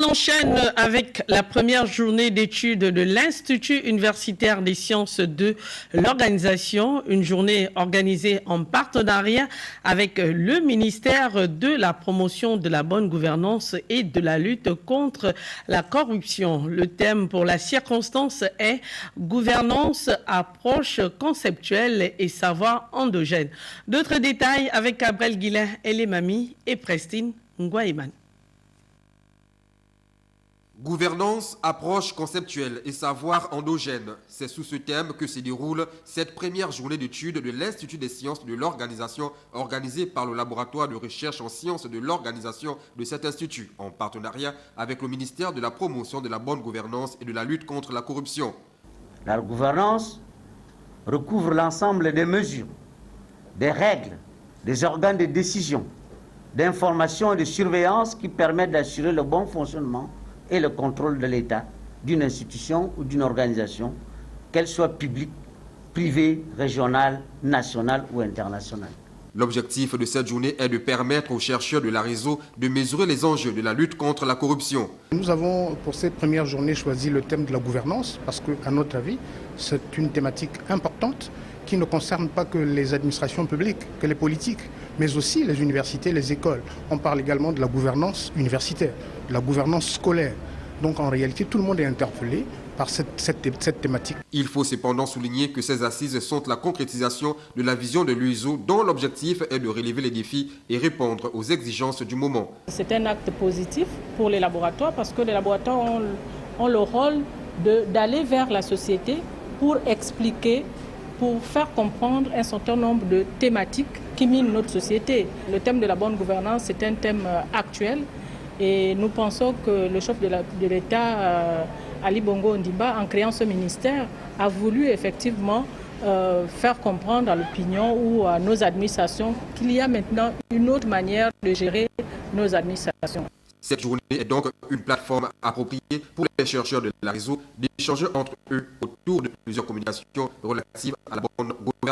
On enchaîne avec la première journée d'études de l'Institut universitaire des sciences de l'organisation, une journée organisée en partenariat avec le ministère de la promotion de la bonne gouvernance et de la lutte contre la corruption. Le thème pour la circonstance est gouvernance, approche conceptuelle et savoir endogène. D'autres détails avec Gabriel Guillain, Elimami et Prestine Ngwaïman. Gouvernance, approche conceptuelle et savoir endogène. C'est sous ce thème que se déroule cette première journée d'études de l'Institut des sciences de l'organisation organisée par le laboratoire de recherche en sciences de l'organisation de cet institut, en partenariat avec le ministère de la promotion de la bonne gouvernance et de la lutte contre la corruption. La gouvernance recouvre l'ensemble des mesures, des règles, des organes de décision, d'information et de surveillance qui permettent d'assurer le bon fonctionnement et le contrôle de l'État, d'une institution ou d'une organisation, qu'elle soit publique, privée, régionale, nationale ou internationale. L'objectif de cette journée est de permettre aux chercheurs de la réseau de mesurer les enjeux de la lutte contre la corruption. Nous avons pour cette première journée choisi le thème de la gouvernance parce qu'à notre avis, c'est une thématique importante qui ne concerne pas que les administrations publiques, que les politiques, mais aussi les universités, les écoles. On parle également de la gouvernance universitaire, de la gouvernance scolaire. Donc en réalité, tout le monde est interpellé par cette thématique. Il faut cependant souligner que ces assises sont la concrétisation de la vision de l'UISO dont l'objectif est de relever les défis et répondre aux exigences du moment. C'est un acte positif pour les laboratoires parce que les laboratoires ont le rôle d'aller vers la société pour expliquer, pour faire comprendre un certain nombre de thématiques qui minent notre société. Le thème de la bonne gouvernance, c'est un thème actuel et nous pensons que le chef de l'État, Ali Bongo Ondimba, en créant ce ministère, a voulu effectivement faire comprendre à l'opinion ou à nos administrations qu'il y a maintenant une autre manière de gérer nos administrations. Cette journée est donc une plateforme appropriée pour les chercheurs de la réseau d'échanger entre eux autour de plusieurs communications relatives à la bonne gouvernance.